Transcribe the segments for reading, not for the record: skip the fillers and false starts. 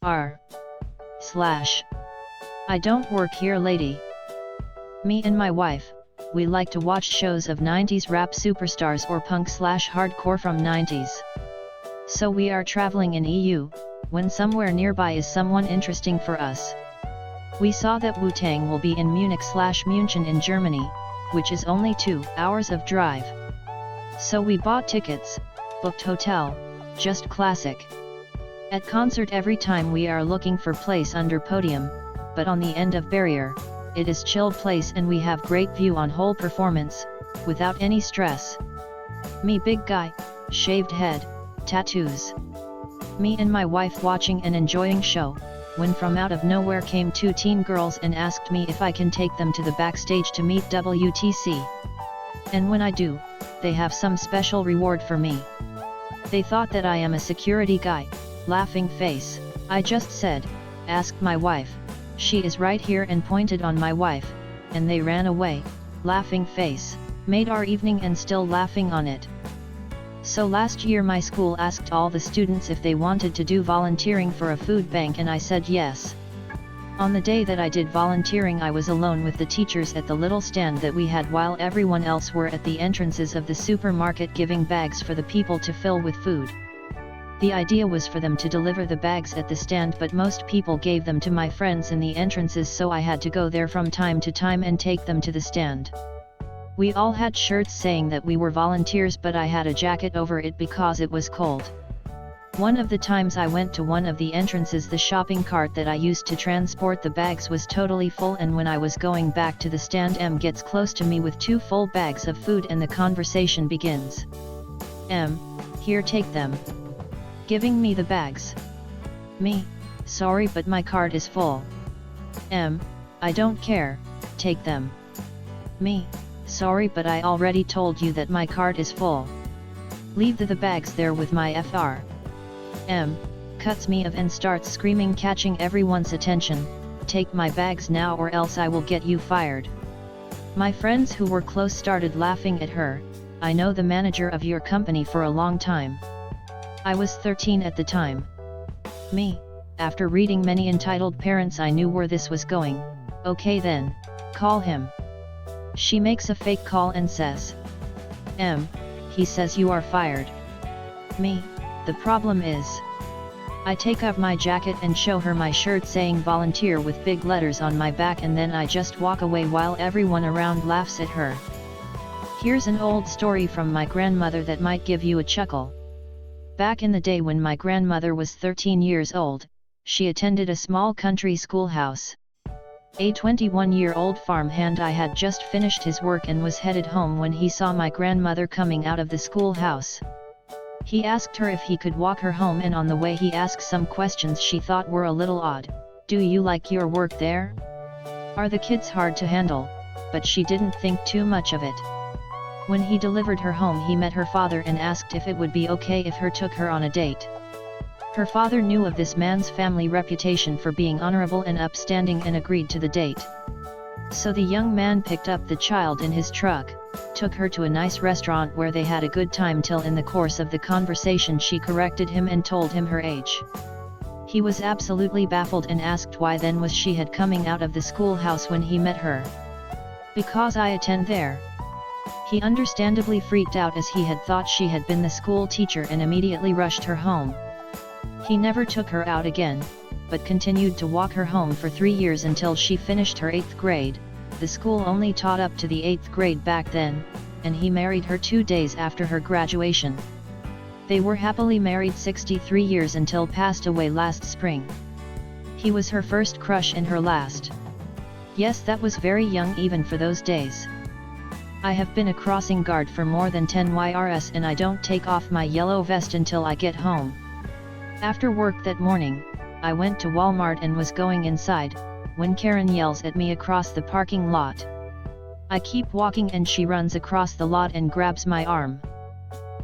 r slash I don't work here lady. Me and my wife, we like to watch shows of 90s rap superstars or punk/hardcore from 90s. So we are traveling in EU, when somewhere nearby is someone interesting for us. We saw that Wu-Tang will be in Munich/München in Germany, which is only 2 hours of drive. So we bought tickets, booked hotel, just classic. At concert every time we are looking for place under podium, but on the end of barrier, it is chilled place and we have great view on whole performance, without any stress. Me big guy, shaved head, tattoos. Me and my wife watching and enjoying show, when from out of nowhere came 2 teen girls and asked me if I can take them to the backstage to meet WTC. And when I do, they have some special reward for me. They thought that I am a security guy, laughing face. I just said, ask my wife, she is right here and pointed on my wife, and they ran away, laughing face, made our evening and still laughing on it. So last year my school asked all the students if they wanted to do volunteering for a food bank and I said yes. On the day that I did volunteering I was alone with the teachers at the little stand that we had while everyone else were at the entrances of the supermarket giving bags for the people to fill with food. The idea was for them to deliver the bags at the stand but most people gave them to my friends in the entrances so I had to go there from time to time and take them to the stand. We all had shirts saying that we were volunteers but I had a jacket over it because it was cold. One of the times I went to one of the entrances the shopping cart that I used to transport the bags was totally full and when I was going back to the stand M gets close to me with 2 full bags of food and the conversation begins. M, here take them. Giving me the bags. Me, sorry but my cart is full. M, I don't care, take them. Me, sorry but I already told you that my cart is full. Leave the bags there with my FR. M, cuts me off and starts screaming catching everyone's attention, take my bags now or else I will get you fired. My friends who were close started laughing at her, I know the manager of your company for a long time. I was 13 at the time. Me, after reading many entitled parents I knew where this was going, okay then, call him. She makes a fake call and says, M, he says you are fired. Me, the problem is. I take off my jacket and show her my shirt saying volunteer with big letters on my back and then I just walk away while everyone around laughs at her. Here's an old story from my grandmother that might give you a chuckle. Back in the day when my grandmother was 13 years old, she attended a small country schoolhouse. A 21-year-old farmhand I had just finished his work and was headed home when he saw my grandmother coming out of the schoolhouse. He asked her if he could walk her home and on the way he asked some questions she thought were a little odd. Do you like your work there? Are the kids hard to handle? But she didn't think too much of it. When he delivered her home he met her father and asked if it would be okay if her took her on a date. Her father knew of this man's family reputation for being honorable and upstanding and agreed to the date. So the young man picked up the child in his truck, took her to a nice restaurant where they had a good time till in the course of the conversation she corrected him and told him her age. He was absolutely baffled and asked why then was she had coming out of the schoolhouse when he met her. Because I attend there. He understandably freaked out as he had thought she had been the school teacher and immediately rushed her home. He never took her out again, but continued to walk her home for 3 years until she finished her 8th grade. The school only taught up to the 8th grade back then, and he married her 2 days after her graduation. They were happily married 63 years until passed away last spring. He was her first crush and her last. Yes, that was very young even for those days. I have been a crossing guard for more than 10 years and I don't take off my yellow vest until I get home. After work that morning, I went to Walmart and was going inside, when Karen yells at me across the parking lot. I keep walking and she runs across the lot and grabs my arm.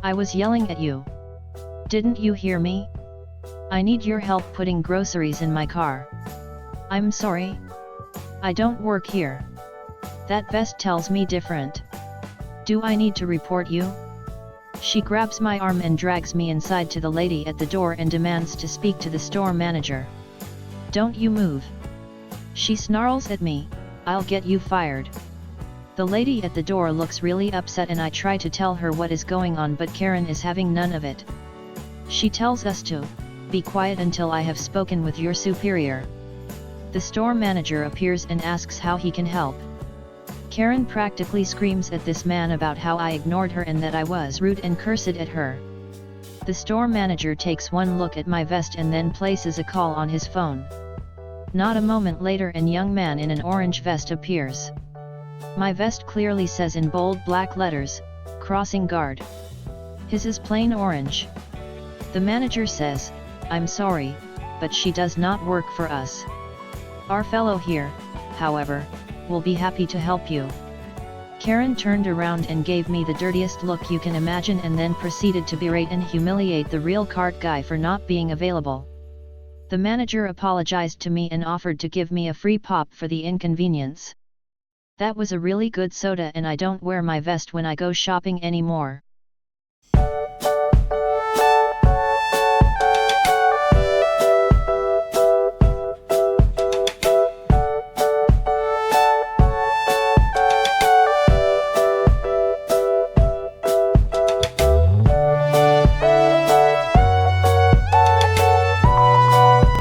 I was yelling at you. Didn't you hear me? I need your help putting groceries in my car. I'm sorry. I don't work here. That vest tells me different. Do I need to report you? She grabs my arm and drags me inside to the lady at the door and demands to speak to the store manager. "Don't you move!" she snarls at me, "I'll get you fired." The lady at the door looks really upset and I try to tell her what is going on, but Karen is having none of it. She tells us to be quiet until I have spoken with your superior. The store manager appears and asks how he can help. Karen practically screams at this man about how I ignored her and that I was rude and cursed at her. The store manager takes one look at my vest and then places a call on his phone. Not a moment later, a young man in an orange vest appears. My vest clearly says in bold black letters, "Crossing Guard." His is plain orange. The manager says, "I'm sorry, but she does not work for us. Our fellow here, however, will be happy to help you." Karen turned around and gave me the dirtiest look you can imagine and then proceeded to berate and humiliate the real cart guy for not being available. The manager apologized to me and offered to give me a free pop for the inconvenience. That was a really good soda and I don't wear my vest when I go shopping anymore.